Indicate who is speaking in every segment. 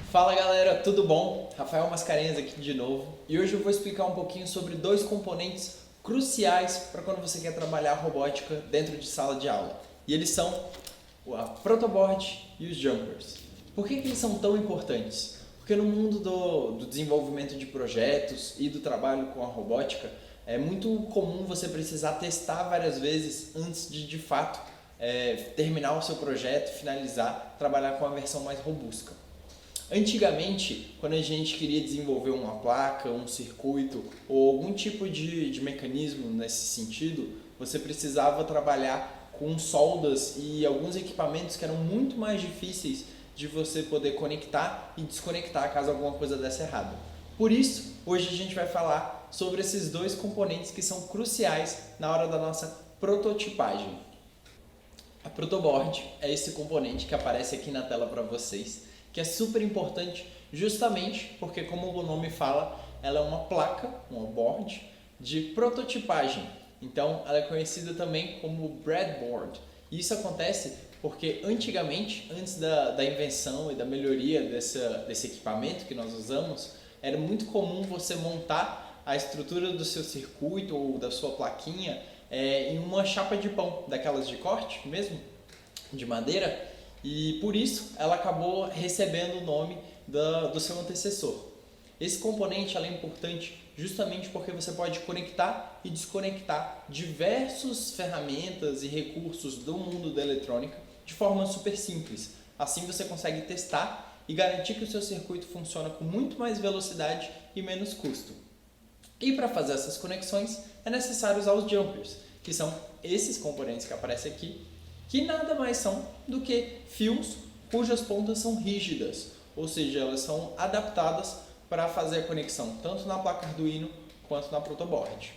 Speaker 1: Fala galera, tudo bom? Rafael Mascarenhas aqui de novo e hoje eu vou explicar um pouquinho sobre dois componentes cruciais para quando você quer trabalhar robótica dentro de sala de aula. E eles são a protoboard e os jumpers. Por que eles são tão importantes? Porque no mundo do desenvolvimento de projetos e do trabalho com a robótica é muito comum você precisar testar várias vezes antes de fato terminar o seu projeto, finalizar, trabalhar com a versão mais robusta. Antigamente, quando a gente queria desenvolver uma placa, um circuito ou algum tipo de mecanismo nesse sentido, você precisava trabalhar com soldas e alguns equipamentos que eram muito mais difíceis de você poder conectar e desconectar caso alguma coisa desse errado. Por isso, hoje a gente vai falar sobre esses dois componentes que são cruciais na hora da nossa prototipagem. A protoboard é esse componente que aparece aqui na tela para vocês, que é super importante justamente porque, como o nome fala, ela é uma placa, uma board de prototipagem. Então, ela é conhecida também como breadboard. E isso acontece porque antigamente, antes da invenção e da melhoria desse equipamento que nós usamos, era muito comum você montar a estrutura do seu circuito ou da sua plaquinha em uma chapa de pão, daquelas de corte mesmo, de madeira, e por isso ela acabou recebendo o nome do seu antecessor. Esse componente é importante justamente porque você pode conectar e desconectar diversas ferramentas e recursos do mundo da eletrônica de forma super simples. Assim você consegue testar e garantir que o seu circuito funciona com muito mais velocidade e menos custo. E para fazer essas conexões é necessário usar os jumpers, que são esses componentes que aparecem aqui, que nada mais são do que fios cujas pontas são rígidas, ou seja, elas são adaptadas para fazer a conexão tanto na placa Arduino quanto na protoboard.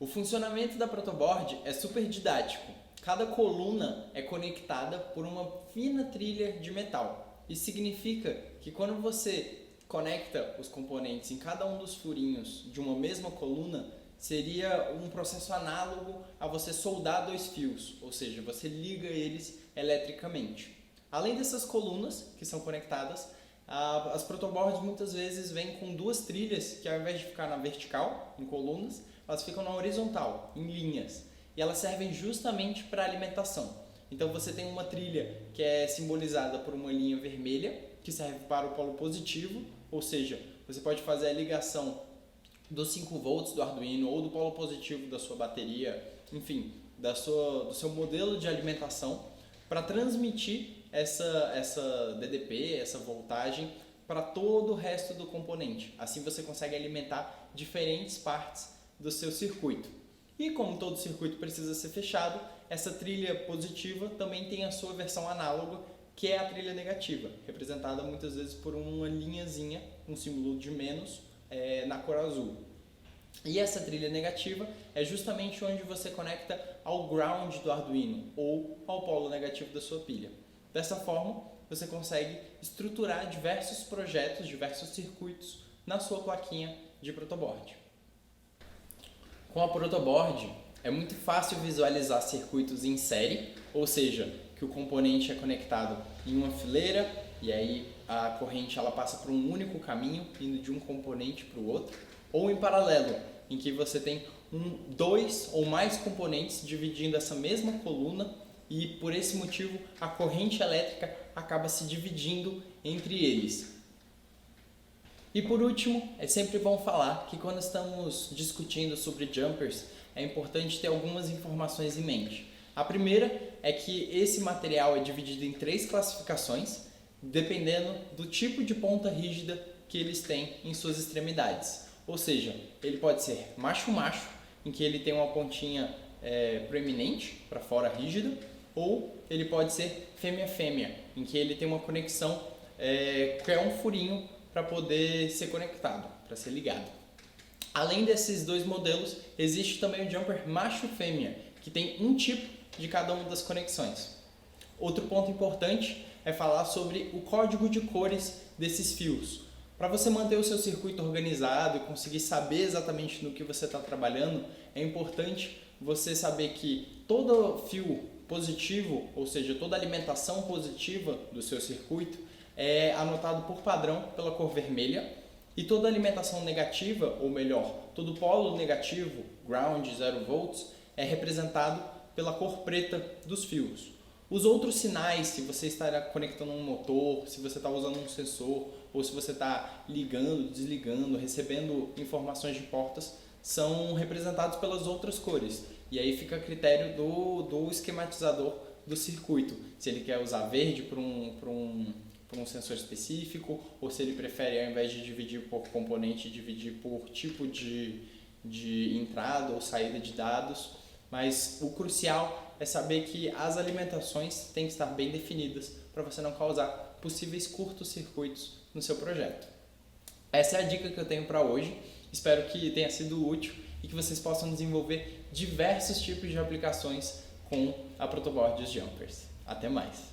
Speaker 1: O funcionamento da protoboard é super didático. Cada coluna é conectada por uma fina trilha de metal. Isso significa que quando você conecta os componentes em cada um dos furinhos de uma mesma coluna, seria um processo análogo a você soldar dois fios, ou seja, você liga eles eletricamente. Além dessas colunas que são conectadas, as protoboards muitas vezes vêm com duas trilhas que, ao invés de ficar na vertical, em colunas, elas ficam na horizontal, em linhas, e elas servem justamente para alimentação. Então você tem uma trilha que é simbolizada por uma linha vermelha, que serve para o polo positivo, ou seja, você pode fazer a ligação dos 5 volts do Arduino ou do polo positivo da sua bateria, enfim, do seu modelo de alimentação para transmitir essa DDP, essa voltagem para todo o resto do componente. Assim você consegue alimentar diferentes partes do seu circuito. E como todo circuito precisa ser fechado, essa trilha positiva também tem a sua versão análoga, que é a trilha negativa, representada muitas vezes por uma linhazinha, um símbolo de menos, na cor azul. E essa trilha negativa é justamente onde você conecta ao ground do Arduino ou ao polo negativo da sua pilha. Dessa forma, você consegue estruturar diversos projetos, diversos circuitos na sua plaquinha de protoboard. Com a protoboard, é muito fácil visualizar circuitos em série, ou seja, que o componente é conectado em uma fileira e aí a corrente ela passa por um único caminho, indo de um componente para o outro, ou em paralelo, em que você tem dois ou mais componentes dividindo essa mesma coluna e por esse motivo a corrente elétrica acaba se dividindo entre eles. E por último, é sempre bom falar que quando estamos discutindo sobre jumpers, é importante ter algumas informações em mente. A primeira é que esse material é dividido em 3 classificações, dependendo do tipo de ponta rígida que eles têm em suas extremidades. Ou seja, ele pode ser macho-macho, em que ele tem uma pontinha proeminente, para fora rígida, ou ele pode ser fêmea-fêmea, em que ele tem uma conexão que é um furinho para poder ser conectado, para ser ligado. Além desses dois modelos, existe também o jumper macho-fêmea, que tem um tipo de cada uma das conexões. Outro ponto importante é falar sobre o código de cores desses fios. Para você manter o seu circuito organizado e conseguir saber exatamente no que você está trabalhando, é importante você saber que todo fio positivo, ou seja, toda alimentação positiva do seu circuito, é anotado por padrão pela cor vermelha e toda alimentação negativa, ou melhor, todo polo negativo, ground 0 volts, é representado pela cor preta dos fios. Os outros sinais, se você está conectando um motor, se você está usando um sensor, ou se você está ligando, desligando, recebendo informações de portas, são representados pelas outras cores. E aí fica a critério do esquematizador do circuito, se ele quer usar verde para um sensor específico, ou se ele prefere, ao invés de dividir por componente, dividir por tipo de entrada ou saída de dados. Mas o crucial é saber que as alimentações têm que estar bem definidas para você não causar possíveis curtos-circuitos no seu projeto. Essa é a dica que eu tenho para hoje. Espero que tenha sido útil e que vocês possam desenvolver diversos tipos de aplicações com a Protoboard e os Jumpers. Até mais!